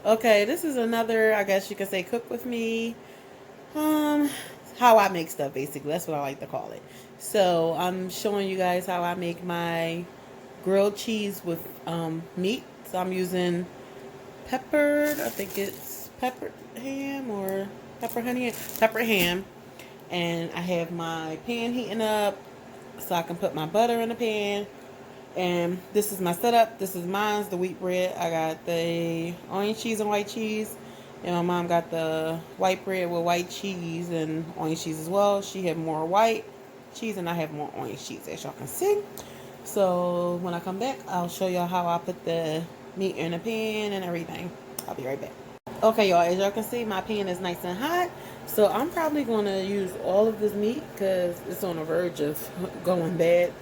Okay, this is another, I guess you could say, cook with me. How I make stuff, basically. That's what I like to call it. So I'm showing you guys how I make my grilled cheese with meat. So I'm using peppered, I think it's peppered ham or pepper honey, pepper ham. And I have my pan heating up so I can put my butter in the pan. And this is my setup. This is mine's the wheat bread. I got the orange cheese and white cheese. And my mom got the white bread with white cheese and orange cheese as well. She had more white cheese and I have more orange cheese, as y'all can see. So when I come back, I'll show y'all how I put the meat in the pan and everything. I'll be right back. Okay, y'all, as y'all can see, my pan is nice and hot. So I'm probably going to use all of this meat because it's on the verge of going bad.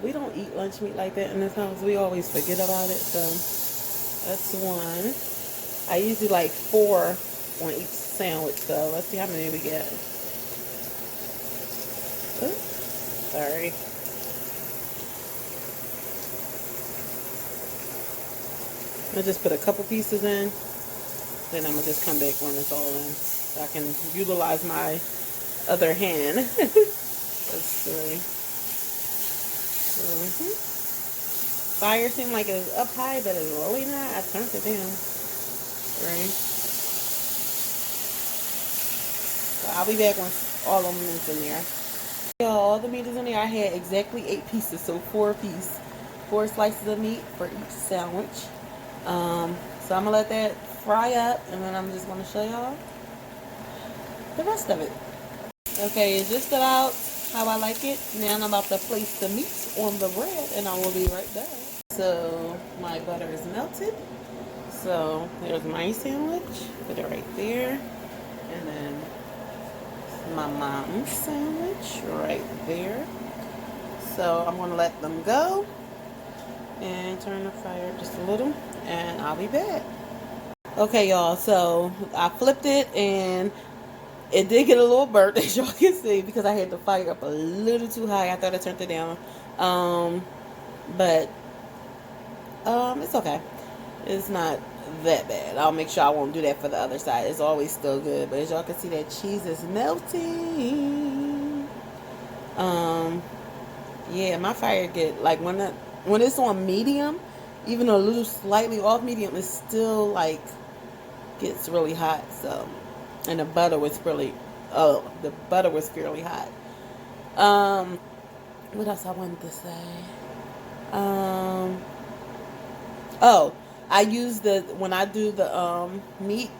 We don't eat lunch meat like that in this house. We always forget about it. So that's one. I usually like 4 on each sandwich. So let's see how many we get. Oops, sorry. I'll just put a couple pieces in. Then I'm going to just come back when it's all in. So I can utilize my other hand. That's 3. Fire seemed like it was up high, but it's really not. I turned it down. Right. So I'll be back once all of them is in there. All the meat is in there. I had exactly 8 pieces, so 4 slices of meat for each sandwich. So I'm gonna let that fry up, and then I'm just gonna show y'all the rest of it. Okay, it's just about how I like it. Now I'm about to place the meat on the bread, and I will be right back. So my butter is melted. So there's my sandwich. Put it right there. And then my mom's sandwich right there. So I'm going to let them go and turn the fire just a little, and I'll be back. Okay, y'all, so I flipped it and it did get a little burnt, as y'all can see, because I had the fire up a little too high. I thought I turned it down. But it's okay. It's not that bad. I'll make sure I won't do that for the other side. It's always still good. But as y'all can see, that cheese is melting. Yeah, my fire get, like, when it's on medium, even a little slightly off medium, it still, like, gets really hot. So, and the butter was fairly hot. What else I wanted to say? Oh, I use when I do the meat,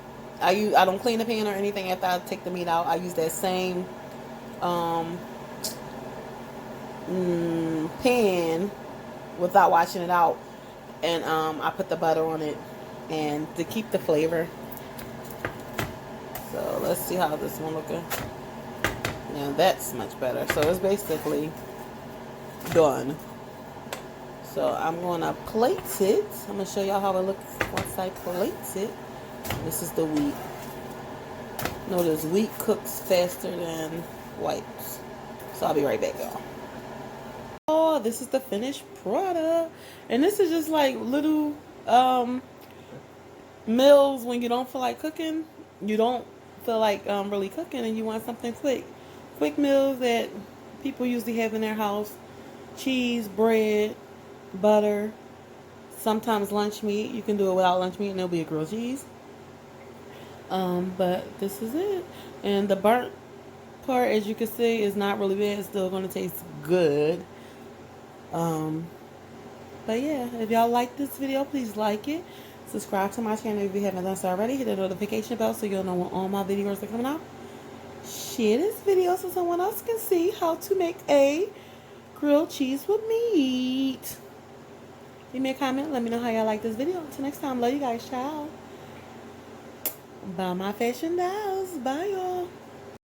I don't clean the pan or anything after I take the meat out. I use that same pan without washing it out, and I put the butter on it and to keep the flavor. So let's see how this one looking. Now that's much better. So it's basically done. So I'm going to plate it. I'm going to show y'all how it looks once I plate it. This is the wheat. Notice wheat cooks faster than white. So I'll be right back, y'all. Oh, this is the finished product. And this is just like little meals when you don't feel like cooking. You don't feel like really cooking and you want something quick. Quick meals that people usually have in their house. Cheese, bread, butter, sometimes lunch meat. You can do it without lunch meat and it'll be a grilled cheese. But this is it. And the burnt part, as you can see, is not really bad. It's still going to taste good. But yeah, if y'all like this video, please like it. Subscribe to my channel if you haven't done so already. Hit the notification bell so you'll know when all my videos are coming out. Share this video so someone else can see how to make a grilled cheese with meat. Leave me a comment. Let me know how y'all like this video. Until next time, love you guys. Ciao. Bye, my fashion dolls. Bye, y'all.